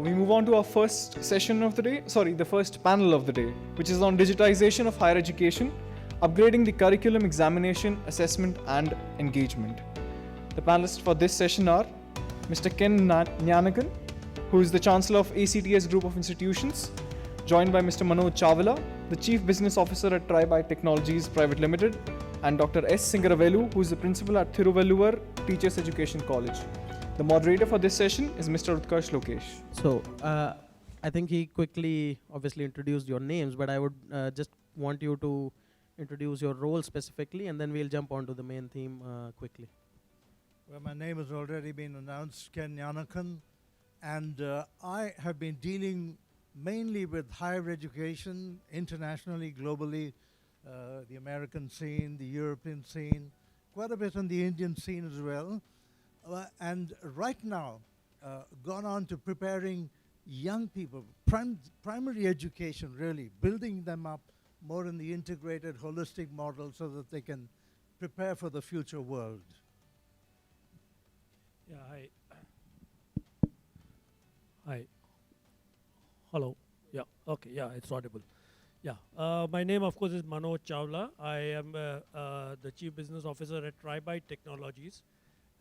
We move on to our first session of the day, the first panel of the day, which is on digitization of higher education, upgrading the curriculum, examination, assessment, and engagement. The panelists for this session are Mr. Gnanakan, who is the Chancellor of ACTS Group of Institutions, joined by Mr. Manoj Chawla, the Chief Business Officer at Tribyte Technologies Private Limited, and Dr. S. Singaravelu, who is the Principal at Thiruvalluvar Teachers Education College. The moderator for this session is Mr. Utkarsh Lokesh. So, I think he quickly, obviously, introduced your names, but I would just want you to introduce your role specifically, and then we'll jump onto the main theme quickly. Well, my name has already been announced, Gnanakan, and I have been dealing mainly with higher education, internationally, globally, the American scene, the European scene, quite a bit on the Indian scene as well. And right now, gone on to preparing young people, primary education really, building them up more in the integrated, holistic model so that they can prepare for the future world. Yeah, hi. Hi. Hello. Yeah, okay, yeah, it's audible. Yeah, my name, of course, is Manoj Chawla. I am the Chief Business Officer at Tribyte Technologies.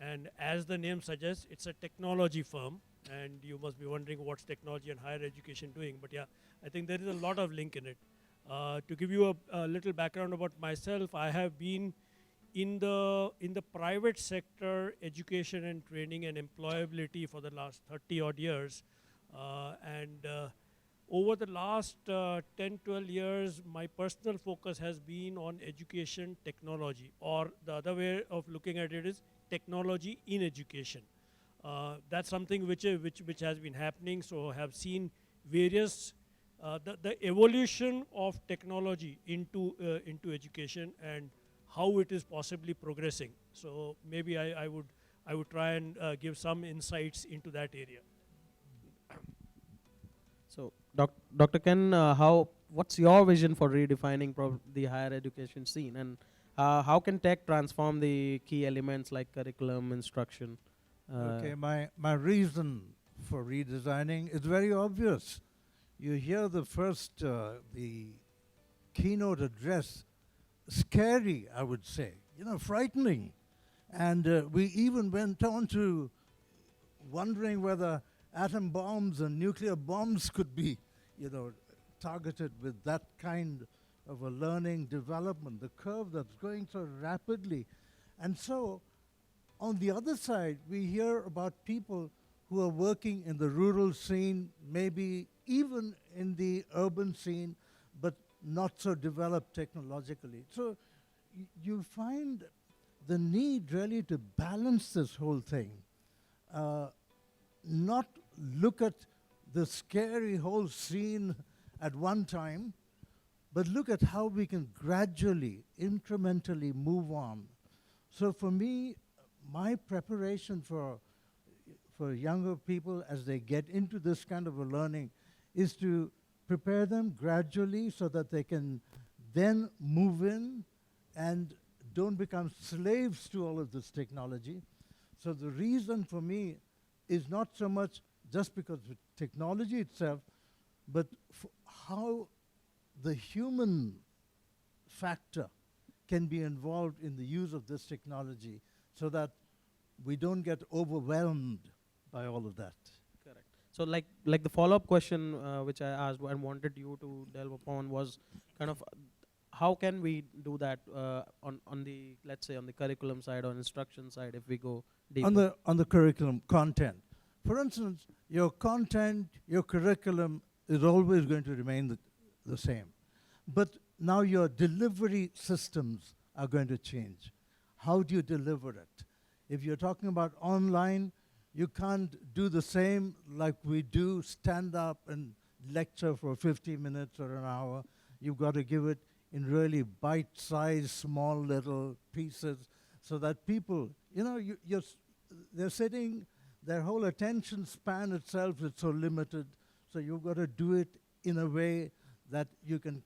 And as the name suggests, it's a technology firm. And you must be wondering what's technology and higher education doing. But yeah, I think there is a lot of link in it. To give you a little background about myself, I have been in the private sector, education and training and employability for the last 30 odd years. Over the last 10, 12 years, my personal focus has been on education technology, or the other way of looking at it is technology in education. That's something which has been happening, so have seen various, the evolution of technology into education and how it is possibly progressing. So maybe I would try and give some insights into that area. So, Dr. Ken, what's your vision for redefining the higher education scene, and how can tech transform the key elements like curriculum, instruction? Okay, my reason for redesigning is very obvious. You hear the first, the keynote address, scary, I would say, frightening. And we even went on to wondering whether atom bombs and nuclear bombs could be, targeted with that kind of a learning development, the curve that's going so rapidly. And so, on the other side, we hear about people who are working in the rural scene, maybe even in the urban scene, but not so developed technologically. So you find the need really to balance this whole thing. Not look at the scary whole scene at one time, but look at how we can gradually, incrementally move on. So for me, my preparation for younger people as they get into this kind of a learning is to prepare them gradually so that they can then move in and don't become slaves to all of this technology. So the reason for me is not so much just because of technology itself, but how the human factor can be involved in the use of this technology so that we don't get overwhelmed by all of that. Correct. So like the follow-up question which I asked and wanted you to delve upon was kind of how can we do that on the, let's say, on the curriculum side or instruction side if we go deeper? On the curriculum content. For instance, your content, your curriculum is always going to remain the same. But now your delivery systems are going to change. How do you deliver it? If you're talking about online, you can't do the same like we do, stand up and lecture for 50 minutes or an hour. You've got to give it in really bite-sized, small little pieces so that people, they're sitting, their whole attention span itself is so limited, so you've got to do it in a way that you can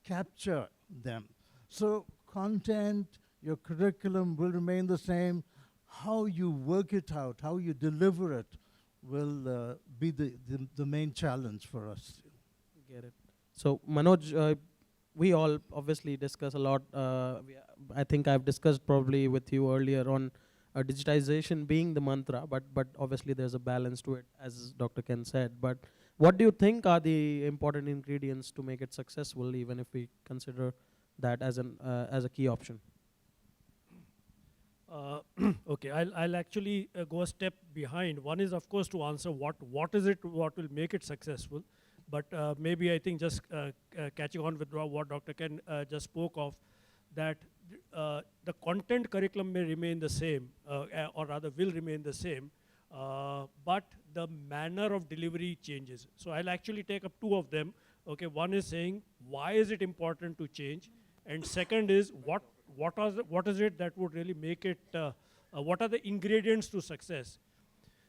capture them. So content, your curriculum will remain the same. How you work it out, how you deliver it, will be the main challenge for us. Get it. So Manoj, we all obviously discuss a lot. I think I've discussed probably with you earlier on digitization being the mantra, but obviously there's a balance to it, as Dr. Ken said. But what do you think are the important ingredients to make it successful, even if we consider that as a key option? Okay, I'll actually go a step behind. One is, of course, to answer what is it, what will make it successful. But maybe I think just catching on with what Dr. Ken just spoke of, that the content curriculum may remain the same, or rather will remain the same, but the manner of delivery changes. So I'll actually take up two of them. Okay, one is saying, why is it important to change? And second is, what is it that would really make it, what are the ingredients to success?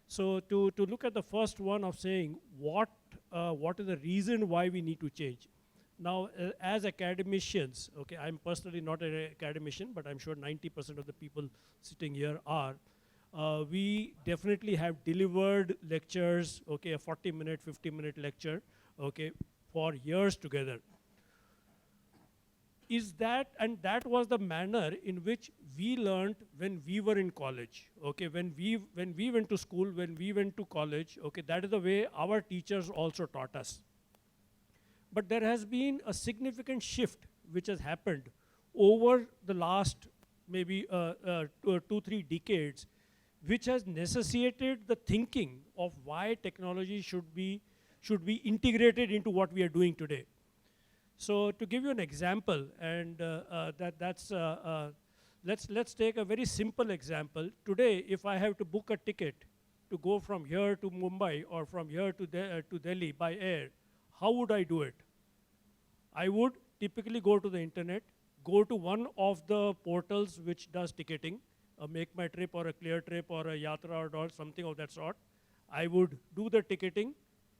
So to look at the first one of saying, what is the reason why we need to change? Now, as academicians, okay, I'm personally not an academician, but I'm sure 90% of the people sitting here are. We definitely have delivered lectures, okay, a 40-minute, 50-minute lecture, okay, for years together. And that was the manner in which we learned when we were in college, okay, when we went to school, when we went to college, okay, that is the way our teachers also taught us. But there has been a significant shift which has happened over the last maybe 2-3 decades, which has necessitated the thinking of why technology should be integrated into what we are doing today. So to give you an example, and let's take a very simple example. Today, if I have to book a ticket to go from here to Mumbai or from here to Delhi by air, how would I do it? I would typically go to the internet, go to one of the portals which does ticketing, a Make My Trip or a Clear Trip or a Yatra or something of that sort. I would do the ticketing,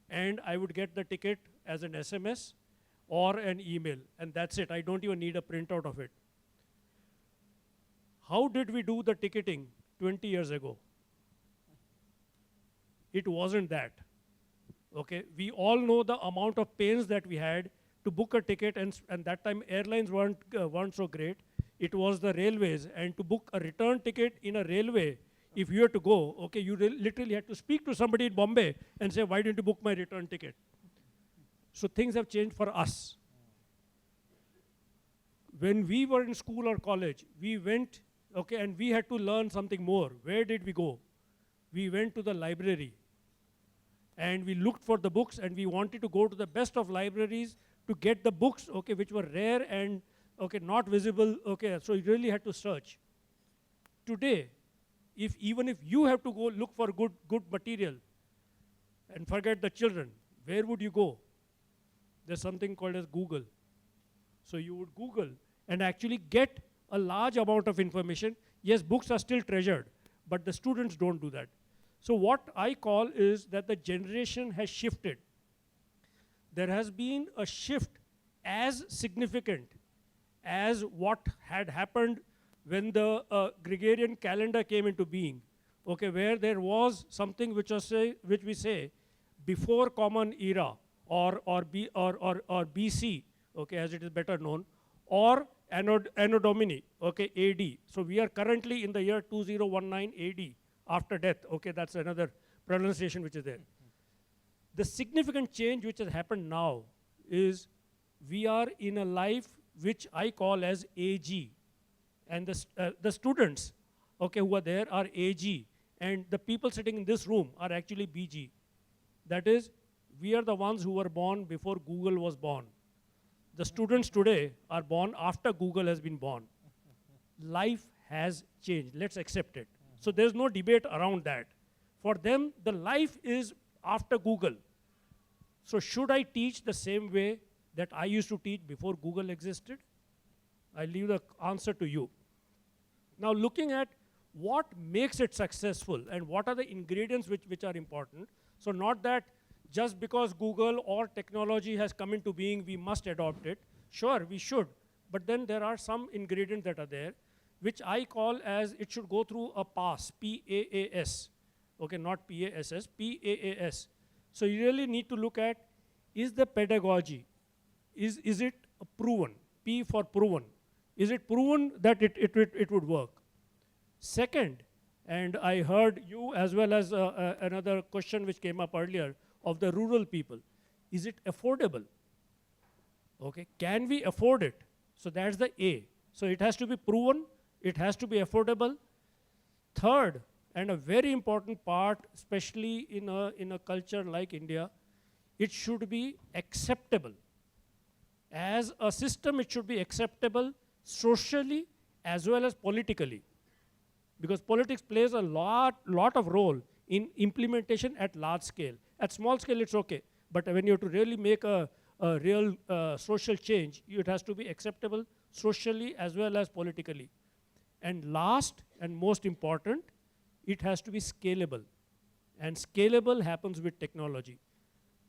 and I would get the ticket as an SMS or an email, and that's it. I don't even need a printout of it. How did we do the ticketing 20 years ago? It wasn't that. Okay, we all know the amount of pains that we had to book a ticket, and that time airlines weren't so great. It was the railways, and to book a return ticket in a railway, if you had to go, okay, you literally had to speak to somebody in Bombay and say, why didn't you book my return ticket? So things have changed for us. When we were in school or college, we went, okay, and we had to learn something more. Where did we go? We went to the library, and we looked for the books, and we wanted to go to the best of libraries to get the books, okay, which were rare and, okay, not visible, okay, so you really had to search. Today, even if you have to go look for good material, and forget the children, where would you go? There's something called as Google. So you would Google and actually get a large amount of information. Yes, books are still treasured, but the students don't do that. So what I call is that the generation has shifted. There has been a shift as significant as what had happened when the Gregorian calendar came into being, okay, where there was something which we say before Common Era, or BC, okay, as it is better known, or Anno Domini, okay, AD. So we are currently in the year 2019 AD, after death, okay, that's another pronunciation which is there. The significant change which has happened now is we are in a life which I call as AG, and the students, okay, who are there are AG, and the people sitting in this room are actually BG. That is, we are the ones who were born before Google was born. The students today are born after Google has been born. Life has changed. Let's accept it. So there's no debate around that. For them, the life is after Google. So should I teach the same way that I used to teach before Google existed? I leave the answer to you. Now looking at what makes it successful and what are the ingredients which are important. So not that just because Google or technology has come into being, we must adopt it. Sure, we should. But then there are some ingredients that are there, which I call as it should go through a PAS, P-A-A-S. okay, not PASS, PAAS. So you really need to look at, is the pedagogy, is it proven? P for proven. Is it proven that it would work? Second, and I heard you as well as another question which came up earlier of the rural people. Is it affordable? Okay, can we afford it? So that's the A. So it has to be proven, it has to be affordable. Third, and a very important part, especially in a culture like India, it should be acceptable. As a system, it should be acceptable socially as well as politically. Because politics plays a lot of role in implementation at large scale. At small scale, it's okay. But when you have to really make a real social change, it has to be acceptable socially as well as politically. And last and most important, it has to be scalable. And scalable happens with technology.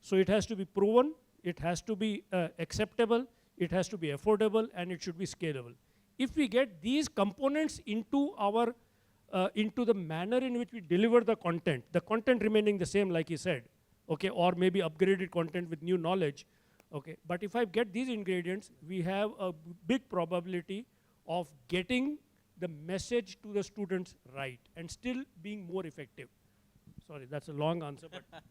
So it has to be proven, it has to be acceptable, it has to be affordable, and it should be scalable. If we get these components into our into the manner in which we deliver the content remaining the same, like he said, okay, or maybe upgraded content with new knowledge, okay. But if I get these ingredients, we have a big probability of getting the message to the students right and still being more effective. Sorry, that's a long answer, but I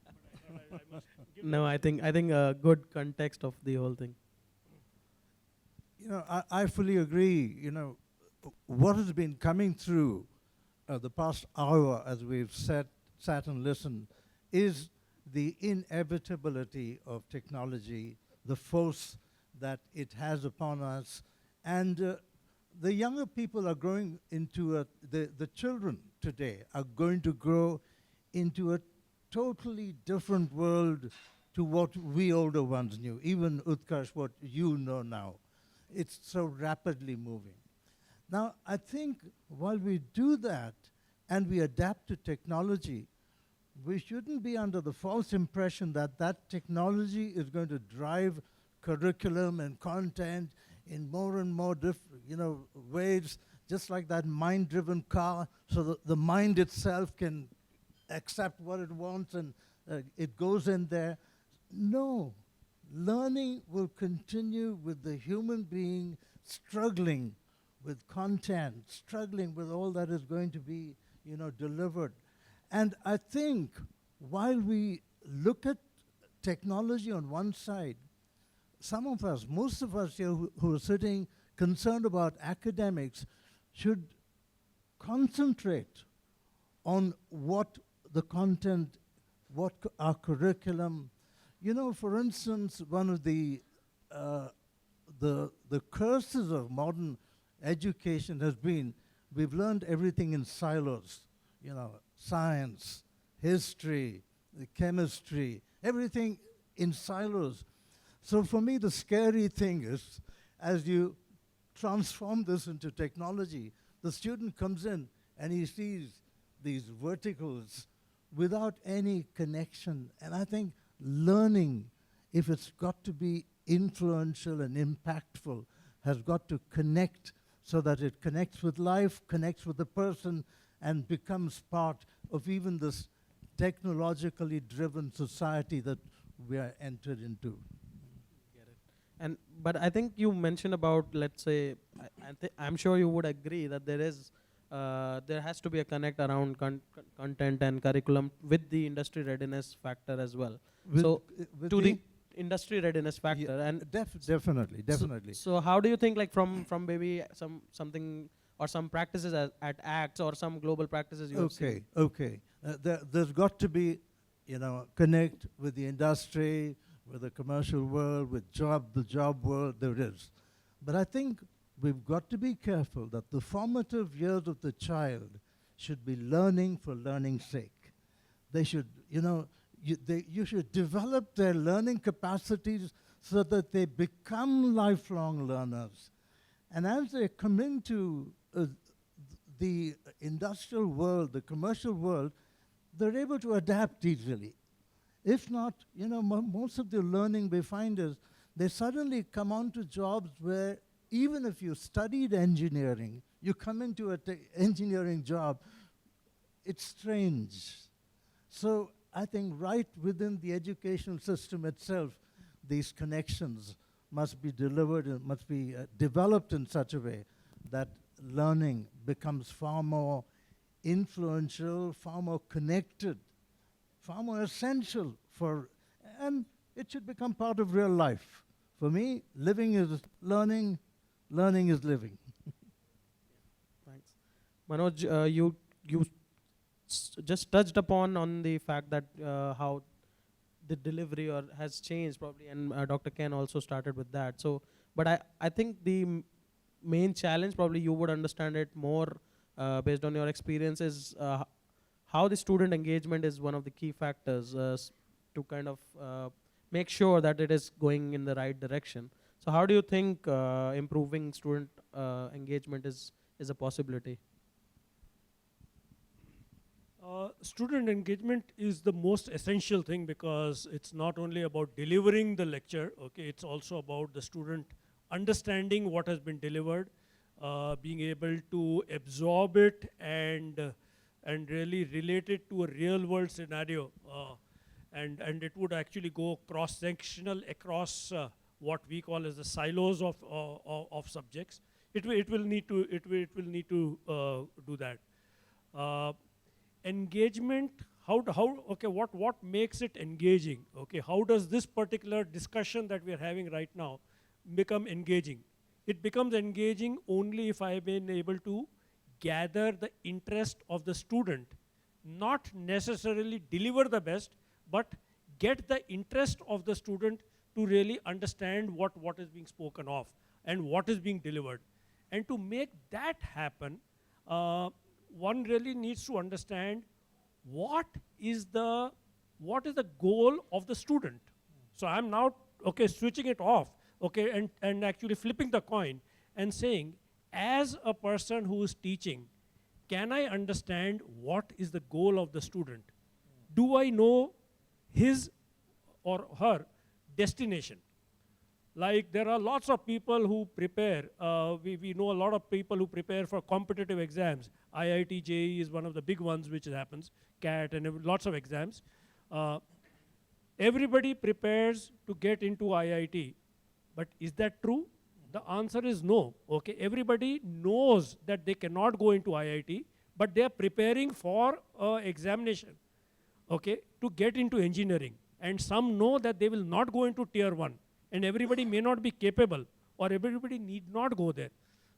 must give No, I think a good context of the whole thing. You know, I fully agree. You know, what has been coming through the past hour as we've sat and listened is the inevitability of technology, the force that it has upon us. And the younger people are growing into the children today are going to grow into a totally different world to what we older ones knew. Even Utkarsh, what you know now. It's so rapidly moving. Now, I think while we do that and we adapt to technology, we shouldn't be under the false impression that that technology is going to drive curriculum and content in more and more ways, just like that mind-driven car, so that the mind itself can accept what it wants and it goes in there. No. Learning will continue with the human being struggling with content, struggling with all that is going to be, delivered. And I think while we look at technology on one side, some of us, most of us here who are sitting concerned about academics should concentrate on what the content, what our curriculum. For instance, one of the curses of modern education has been we've learned everything in silos. Science, history, chemistry, everything in silos. So for me, the scary thing is, as you transform this into technology, the student comes in and he sees these verticals without any connection. And I think learning, if it's got to be influential and impactful, has got to connect so that it connects with life, connects with the person, and becomes part of even this technologically driven society that we are entered into. But I think you mentioned about, let's say, I'm sure you would agree that there has to be a connect around content and curriculum with the industry readiness factor as well. With The industry readiness factor, and definitely. So how do you think, like from maybe something or some practices at ACTS or some global practices you have seen? Okay. There's got to be, connect with the industry, with the commercial world, with the job world. There is, but I think we've got to be careful that the formative years of the child should be learning for learning's sake. They should, you should develop their learning capacities so that they become lifelong learners. And as they come into the industrial world, the commercial world, they're able to adapt easily. If not, most of the learning we find is they suddenly come onto jobs where even if you studied engineering, you come into an engineering job, it's strange. So I think right within the educational system itself, these connections must be delivered and must be developed in such a way that learning becomes far more influential, far more connected, far more essential and it should become part of real life. For me, living is learning, learning is living. Thanks. Manoj, you just touched upon on the fact that how the delivery or has changed probably, and Dr. Ken also started with that. So, but I think the main challenge, probably you would understand it more based on your experience, is how the student engagement is one of the key factors to kind of make sure that it is going in the right direction. So how do you think improving student engagement is a possibility? Student engagement is the most essential thing, because it's not only about delivering the lecture, okay, it's also about the student understanding what has been delivered, being able to absorb it and really relate it to a real world scenario. And it would actually go cross-sectional across what we call as the silos of subjects. It will need to do that. Engagement, okay, what makes it engaging? Okay, how does this particular discussion that we are having right now become engaging? It becomes engaging only if I have been able to gather the interest of the student, not necessarily deliver the best, but get the interest of the student to really understand what is being spoken of and what is being delivered. And to make that happen, one really needs to understand what is the goal of the student. So I'm now, okay, switching it off, okay, and actually flipping the coin and saying, as a person who is teaching, can I understand what is the goal of the student? Do I know his or her destination? Like, there are lots of people who prepare, we know a lot of people who prepare for competitive exams. IIT JEE is one of the big ones which happens, CAT and lots of exams. Everybody prepares to get into IIT, but is that true? The answer is no, okay? Everybody knows that they cannot go into IIT, but they are preparing for examination, okay, to get into engineering. And some know that they will not go into tier 1, and everybody may not be capable, or everybody need not go there.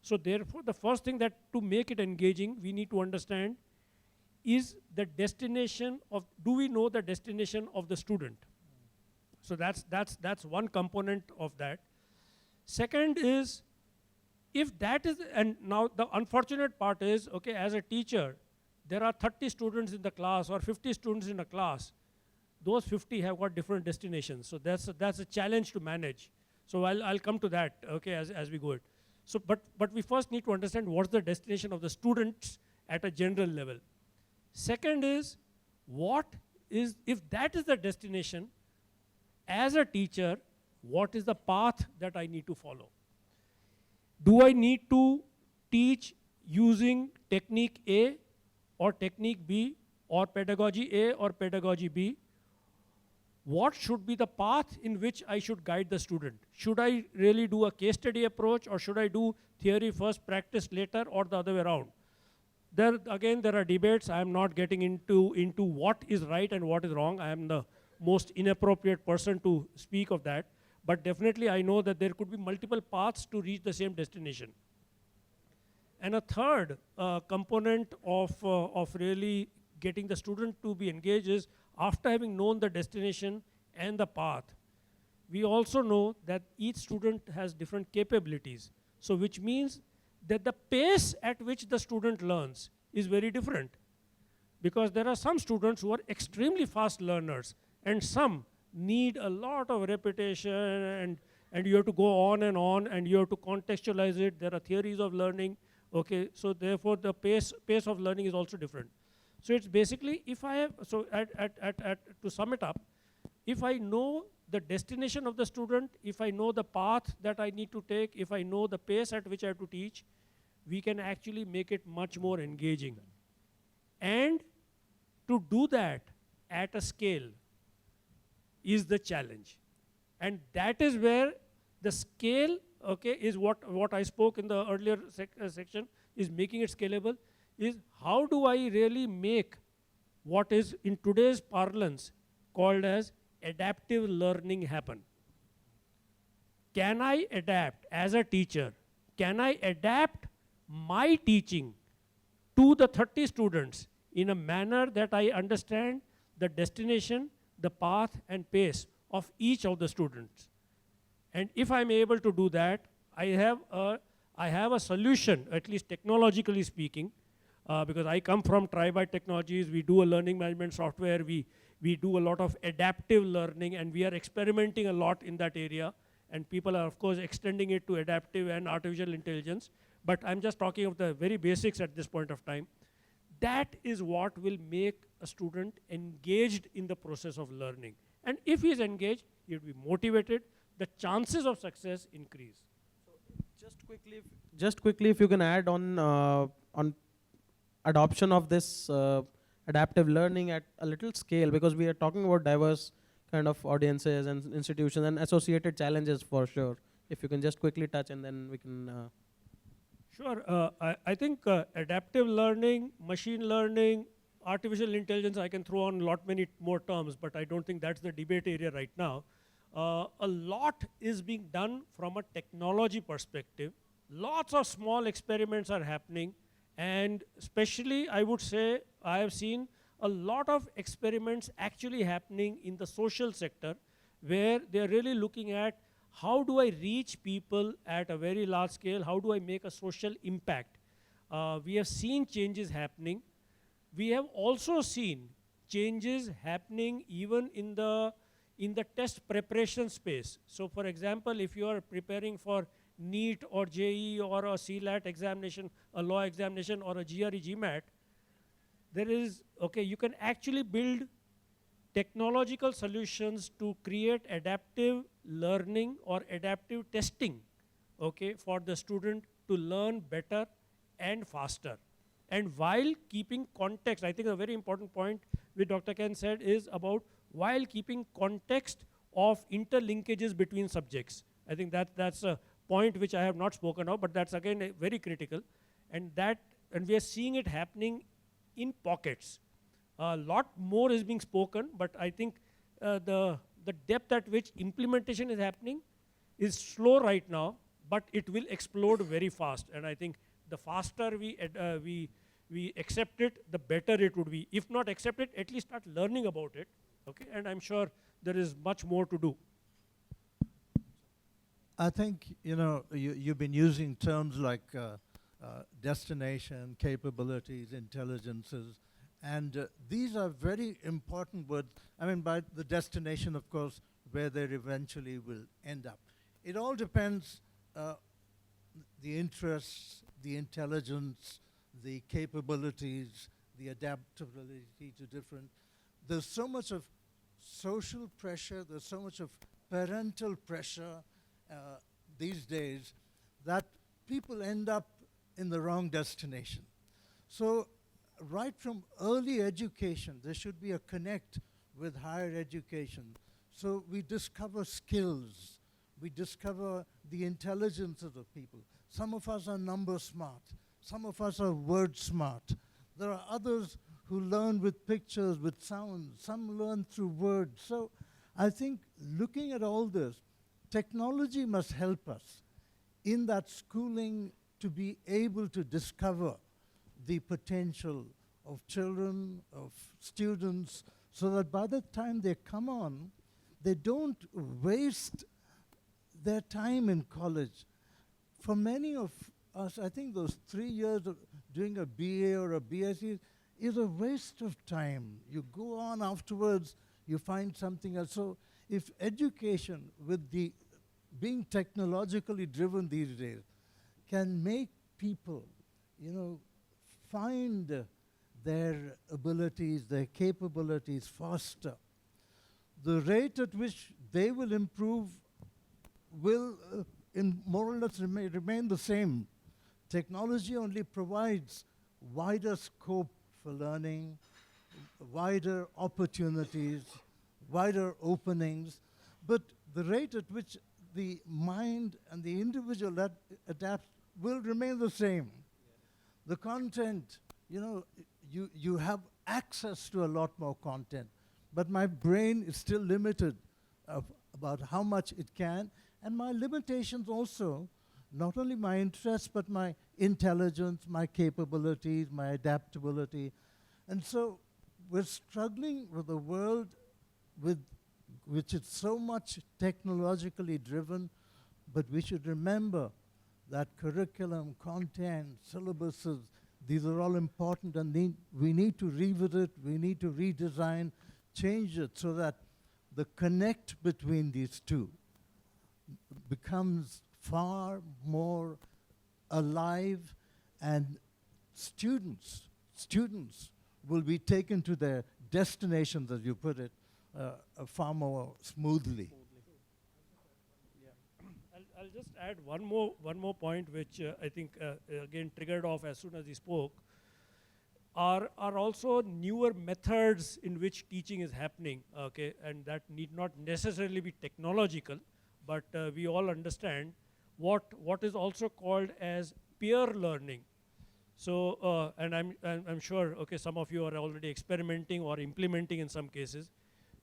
So therefore, the first thing that to make it engaging, we need to understand is the destination of, do we know the destination of the student? So that's one component of that. Second is, if that is, and now the unfortunate part is, okay, as a teacher, there are 30 students in the class or 50 students in a class. Those 50 have got different destinations. So that's a challenge to manage. So I'll come to that, okay, as we go. So, but we first need to understand what's the destination of the students at a general level. Second is, if that is the destination, as a teacher, what is the path that I need to follow? Do I need to teach using technique A or technique B or pedagogy A or pedagogy B? What should be the path in which I should guide the student? Should I really do a case study approach, or should I do theory first, practice later, or the other way around? There are debates. I am not getting into what is right and what is wrong. I am the most inappropriate person to speak of that. But definitely I know that there could be multiple paths to reach the same destination. And a third component of really getting the student to be engaged is, after having known the destination and the path, we also know that each student has different capabilities. So which means that the pace at which the student learns is very different. Because there are some students who are extremely fast learners, and some need a lot of repetition, and you have to go on, and you have to contextualize it. There are theories of learning, okay? So therefore, the pace of learning is also different. So it's basically, if I have, so to sum it up, if I know the destination of the student, if I know the path that I need to take, if I know the pace at which I have to teach, we can actually make it much more engaging. And to do that, at a scale is the challenge. And that is where the scale, okay, is what I spoke in the earlier section, is making it scalable, is how do I really make what is in today's parlance called as adaptive learning happen. Can I adapt as a teacher? Can I adapt my teaching to the 30 students in a manner that I understand the destination, the path and pace of each of the students? And if I'm able to do that, I have a solution, at least technologically speaking, because I come from Tribyte Technologies. We do a learning management software. We do a lot of adaptive learning, and we are experimenting a lot in that area. And people are, of course, extending it to adaptive and artificial intelligence. But I'm just talking of the very basics at this point of time. That is what will make a student engaged in the process of learning. And if he is engaged, he will be motivated. The chances of success increase. Just quickly, if you can add on adoption of this adaptive learning at a little scale, because we are talking about diverse kind of audiences and institutions and associated challenges for sure. If you can just quickly touch, and then we can. Sure. I think adaptive learning, machine learning, artificial intelligence, I can throw on a lot many more terms, but I don't think that's the debate area right now. A lot is being done from a technology perspective. Lots of small experiments are happening, and especially I would say I have seen a lot of experiments actually happening in the social sector, where they're really looking at how do I reach people at a very large scale, how do I make a social impact. We have seen changes happening. We have also seen changes happening even in the test preparation space. So for example, if you are preparing for NEET or JEE or a CLAT examination, a law examination or a GRE GMAT, there is, okay, you can actually build technological solutions to create adaptive learning or adaptive testing, okay, for the student to learn better and faster. And while keeping context, I think a very important point which Dr. Ken said is about while keeping context of interlinkages between subjects. I think that's a point which I have not spoken of, but that's again very critical. And we are seeing it happening in pockets. A lot more is being spoken, but I think the depth at which implementation is happening is slow right now, but it will explode very fast. And I think the faster we accept it, the better it would be. If not accept it, at least start learning about it. Okay, and I'm sure there is much more to do. I think, you've been using terms like destination, capabilities, intelligences, and these are very important words. I mean, by the destination, of course, where they eventually will end up. It all depends, the interests, the intelligence, the capabilities, the adaptability to different. There's so much of social pressure, there's so much of parental pressure these days that people end up in the wrong destination. So right from early education, there should be a connect with higher education. So we discover skills, we discover the intelligence of the people. Some of us are number smart, some of us are word smart. There are others who learn with pictures, with sound, some learn through words. So I think looking at all this, technology must help us in that schooling to be able to discover the potential of children, of students, so that by the time they come on, they don't waste their time in college. For many of us, I think those 3 years of doing a BA or a BSc is a waste of time. You go on afterwards, you find something else. So if education, with the being technologically driven these days, can make people, find their abilities, their capabilities faster, the rate at which they will improve will in more or less remain the same. Technology only provides wider scope for learning, wider opportunities, wider openings, but the rate at which the mind and the individual adapts will remain the same. The content, you have access to a lot more content, but my brain is still limited about how much it can, and my limitations also, not only my interests, but my intelligence, my capabilities, my adaptability. And so we're struggling with a world which is so much technologically driven, but we should remember that curriculum, content, syllabuses, these are all important, and we need to revisit, we need to redesign, change it so that the connect between these two becomes far more alive, and students will be taken to their destinations, as you put it, far more smoothly. I'll just add one more point, which I think again triggered off as soon as he spoke. Are also newer methods in which teaching is happening, okay, and that need not necessarily be technological, but we all understand what is also called as peer learning. So, and I'm sure, okay, some of you are already experimenting or implementing in some cases,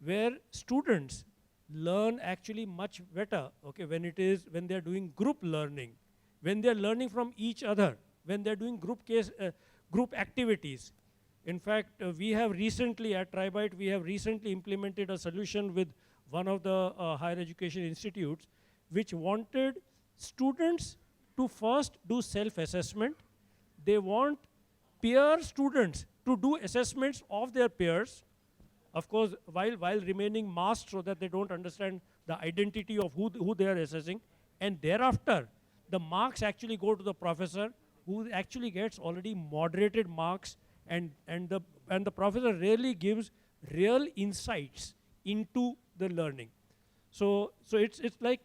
where students learn actually much better, okay, when they're doing group learning, when they're learning from each other, when they're doing group activities. In fact, we have recently at Tribyte, we have recently implemented a solution with one of the higher education institutes, which wanted students to first do self-assessment. They want peer students to do assessments of their peers, of course, while remaining masked so that they don't understand the identity of who they are assessing. And thereafter, the marks actually go to the professor, who actually gets already moderated marks, and the professor really gives real insights into the learning. So it's like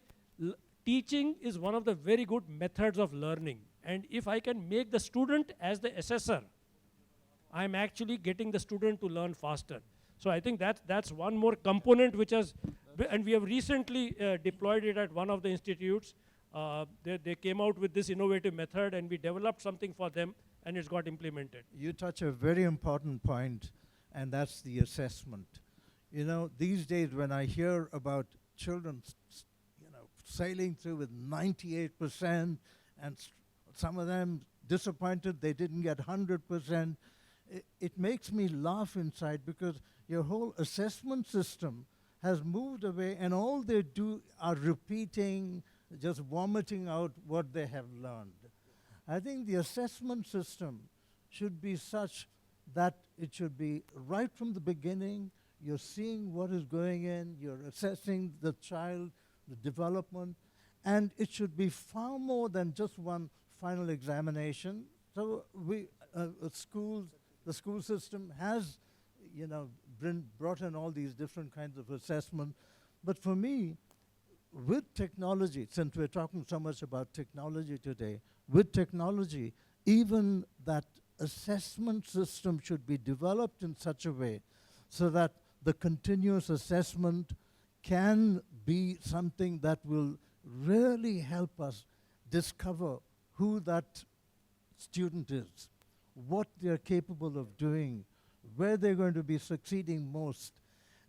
teaching is one of the very good methods of learning. And if I can make the student as the assessor, I'm actually getting the student to learn faster. So I think that's one more component which has, and we have recently deployed it at one of the institutes. They came out with this innovative method, and we developed something for them, and it's got implemented. You touch a very important point, and that's the assessment. These days when I hear about children, sailing through with 98%, and some of them disappointed they didn't get 100%, it makes me laugh inside, because your whole assessment system has moved away, and all they do are repeating, just vomiting out what they have learned. I think the assessment system should be such that it should be right from the beginning. You're seeing what is going in, you're assessing the child, the development, and it should be far more than just one final examination. So the school system has, brought in all these different kinds of assessment. But for me, with technology, since we're talking so much about technology today, with technology, even that assessment system should be developed in such a way so that the continuous assessment can be something that will really help us discover who that student is, what they're capable of doing, where they're going to be succeeding most.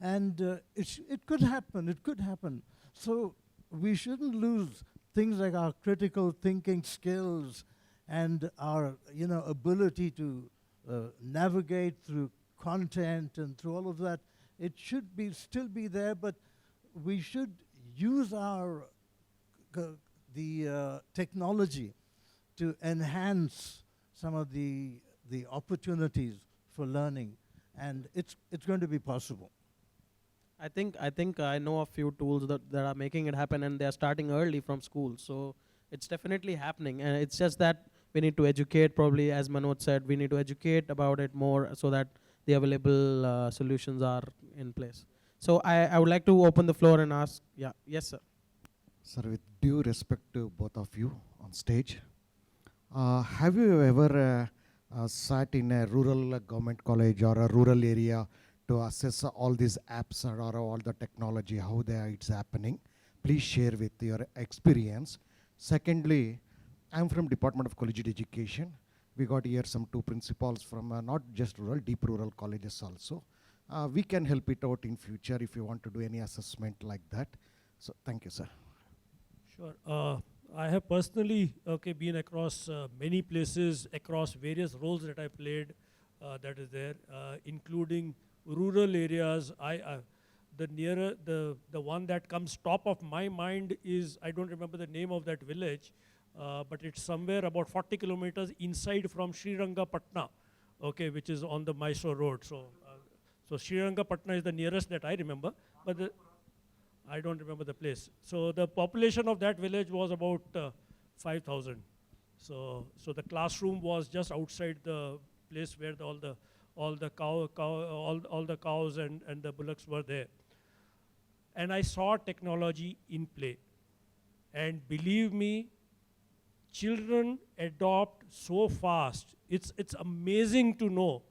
And it could happen. So we shouldn't lose things like our critical thinking skills and our ability to navigate through content and through all of that. It should still be there, but we should use the technology to enhance some of the opportunities for learning, and it's going to be possible. I think I know a few tools that are making it happen, and they are starting early from school. So it's definitely happening, and it's just that we need to educate. Probably, as Manoj said, we need to educate about it more so that the available solutions are in place. So I would like to open the floor and ask. Yeah, yes, sir. Sir, with due respect to both of you on stage, have you ever sat in a rural government college or a rural area to assess all these apps or all the technology, how it's happening. Please share with your experience. Secondly, I'm from Department of Collegiate Education. We got here some two principals from not just rural, deep rural colleges also. We can help it out in future if you want to do any assessment like that. So thank you, sir. Sure. I have personally been across many places, across various roles that I played that is there, including rural areas. The one that comes top of my mind is, I don't remember the name of that village, but it's somewhere about 40 kilometers inside from Srirangapatna, which is on the Mysore road. So Srirangapatna is the nearest that I remember, but I don't remember the place. So the population of that village was about 5,000. So the classroom was just outside the place where all the cows and the bullocks were there. And I saw technology in play. And believe me, children adopt so fast. It's amazing to know,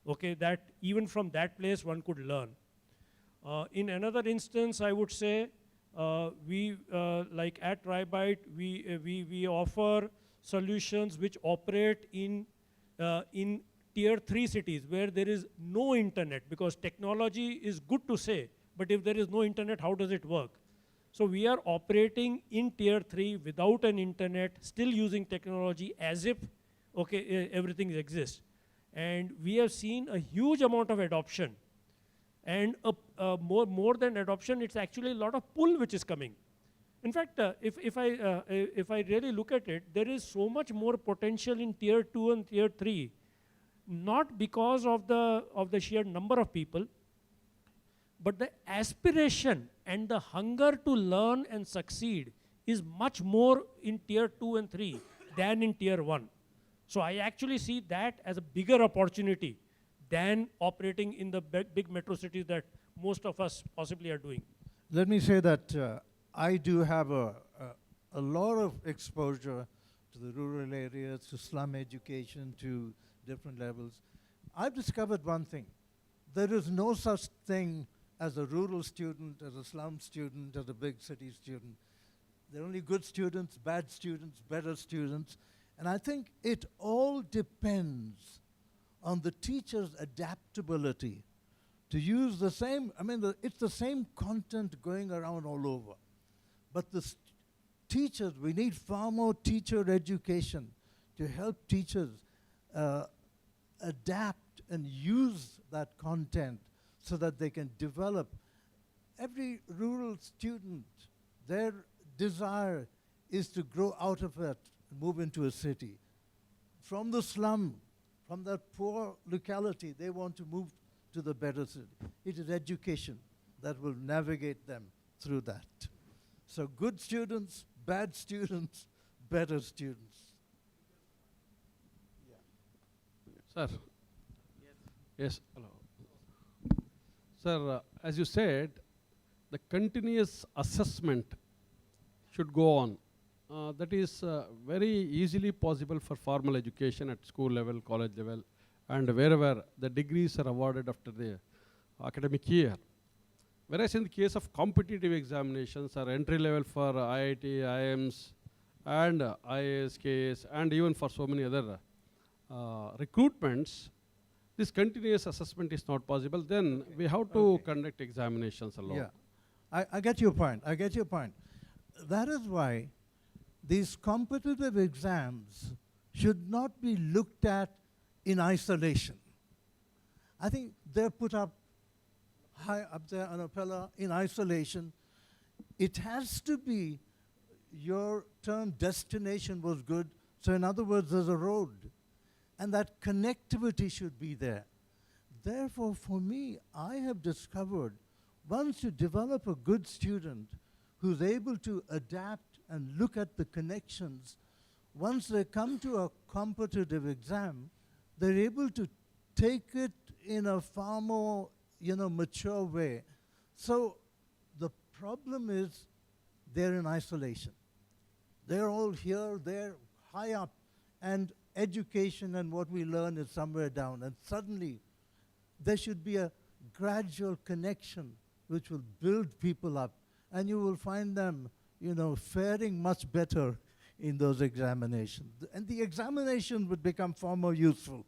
that even from that place one could learn. In another instance, I would say, we like at Tribyte, we offer solutions which operate in tier 3 cities where there is no internet, because technology is good to say, but if there is no internet, how does it work? So we are operating in tier 3 without an internet, still using technology as if everything exists. And we have seen a huge amount of adoption. And more than adoption, it's actually a lot of pull which is coming. In fact, if I really look at it, there is so much more potential in tier 2 and tier 3, not because of the sheer number of people, but the aspiration and the hunger to learn and succeed is much more in tier 2 and 3 than in tier 1. So I actually see that as a bigger opportunity than operating in the big metro cities that most of us possibly are doing. Let me say that I do have a lot of exposure to the rural areas, to slum education, to different levels. I've discovered one thing. There is no such thing as a rural student, as a slum student, as a big city student. There are only good students, bad students, better students. And I think it all depends on the teacher's adaptability to use the same, it's the same content going around all over. But the teachers, we need far more teacher education to help teachers adapt and use that content so that they can develop. Every rural student, their desire is to grow out of it and move into a city. From the slum, from that poor locality, they want to move to the better city. It is education that will navigate them through that. So good students, bad students, better students. Sir. Yes, hello. Sir, as you said, the continuous assessment should go on. That is very easily possible for formal education at school level, college level, and wherever the degrees are awarded after the academic year. Whereas in the case of competitive examinations or entry level for IIT, IIMs, and IAS, and even for so many other recruitments, this continuous assessment is not possible. Then we have to conduct examinations alone. Yeah, I get your point. I get your point. That is why these competitive exams should not be looked at in isolation. I think they're put up high up there on a pillar in isolation. It has to be, your term destination was good, so in other words, there's a road. And that connectivity should be there. Therefore, for me, I have discovered once you develop a good student who's able to adapt and look at the connections, once they come to a competitive exam, they're able to take it in a far more, mature way. So the problem is they're in isolation. They're all here, they're high up, and education and what we learn is somewhere down. And suddenly, there should be a gradual connection which will build people up. And you will find them, faring much better in those examinations. And the examination would become far more useful.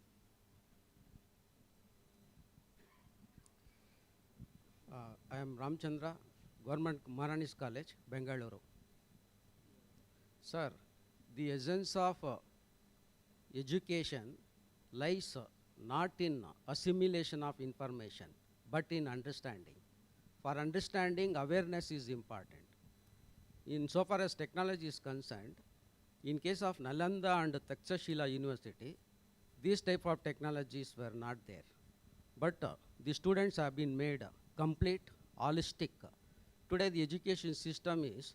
I am Ramchandra, Government Maharanis College, Bengaluru. Sir, the essence of education lies not in assimilation of information, but in understanding. For understanding, awareness is important. In so far as technology is concerned, in case of Nalanda and Takshashila University, these type of technologies were not there. But the students have been made complete, holistic. Today the education system is,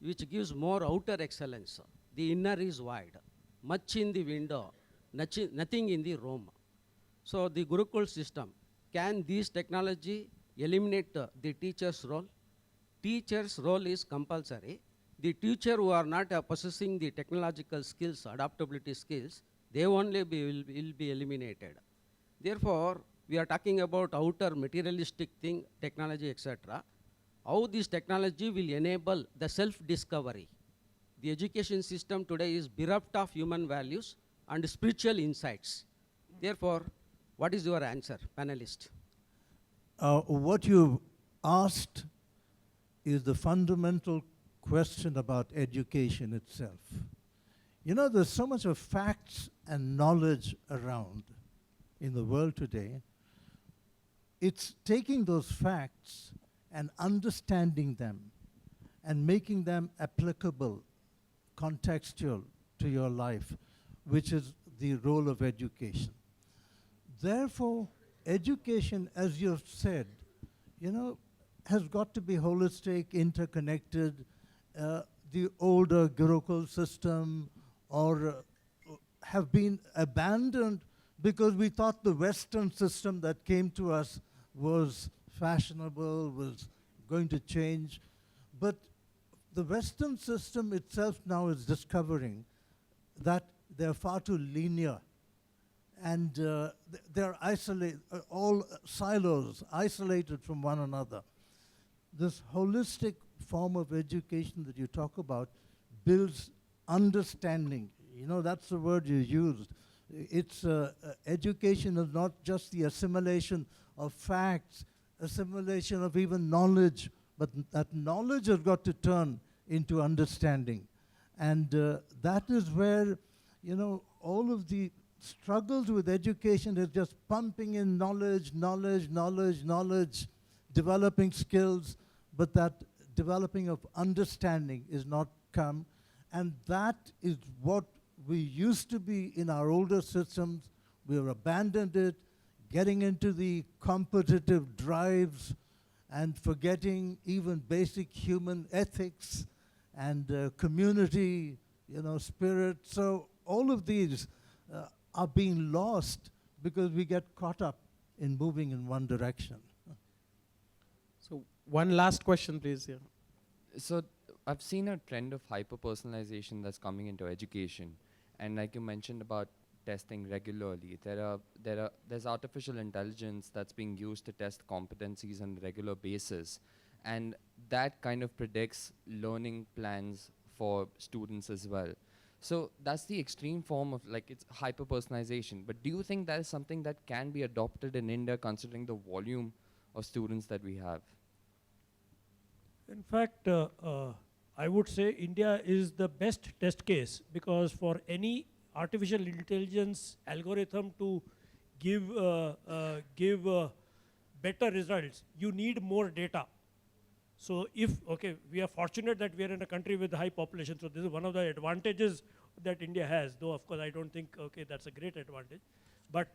which gives more outer excellence. The inner is wide. Much in the window, nothing in the room. So the Gurukul system, can this technology eliminate the teacher's role? Teacher's role is compulsory. The teacher who are not possessing the technological skills, adaptability skills, they only will be eliminated. Therefore, we are talking about outer materialistic thing, technology, etc. How this technology will enable the self-discovery. The education system today is bereft of human values and spiritual insights. Therefore, what is your answer, panelist? What you asked is the fundamental question about education itself. There's so much of facts and knowledge around in the world today. It's taking those facts and understanding them and making them applicable, contextual to your life, which is the role of education. Therefore, education, as you've said, has got to be holistic, interconnected. The older Gurukul system have been abandoned because we thought the Western system that came to us was fashionable, was going to change. But the Western system itself now is discovering that they're far too linear. And they're isolated, all silos, isolated from one another. This holistic form of education that you talk about builds understanding. That's the word you used. It's education is not just the assimilation of facts, assimilation of even knowledge, but that knowledge has got to turn into understanding. And that is where, all of the struggles with education is just pumping in knowledge, developing skills, but that developing of understanding is not come. And that is what we used to be in our older systems. We have abandoned it, getting into the competitive drives and forgetting even basic human ethics and community, spirit. So all of these are being lost because we get caught up in moving in one direction. So one last question, please. Yeah. So I've seen a trend of hyper-personalization that's coming into education. And like you mentioned about testing regularly, there's artificial intelligence that's being used to test competencies on a regular basis. And that kind of predicts learning plans for students as well. So that's the extreme form of it's hyper-personalization. But do you think that is something that can be adopted in India considering the volume of students that we have? In fact, I would say India is the best test case, because for any artificial intelligence algorithm to give better results, you need more data. So we are fortunate that we are in a country with a high population, so this is one of the advantages that India has, though of course I don't think, that's a great advantage. But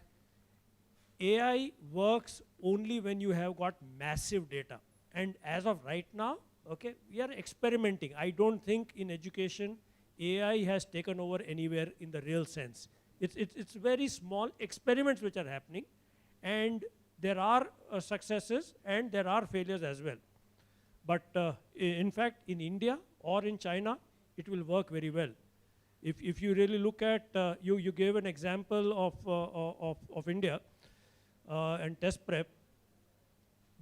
AI works only when you have got massive data. And as of right now, we are experimenting. I don't think in education, AI has taken over anywhere in the real sense. It's very small experiments which are happening, and there are successes and there are failures as well. But in fact, in India or in China, it will work very well. If you really look at, you gave an example of India and test prep.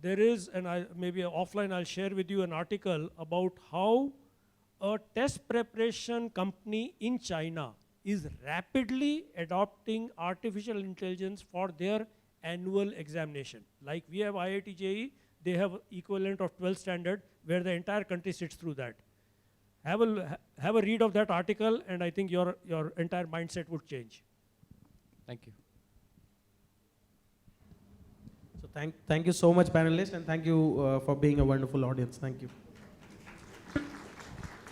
There is, and maybe offline I'll share with you an article about how a test preparation company in China is rapidly adopting artificial intelligence for their annual examination. Like we have IIT JEE, they have equivalent of 12th standard where the entire country sits through that. Have a read of that article, and I think your entire mindset would change. Thank you. So thank you so much, panelists, and thank you for being a wonderful audience. Thank you.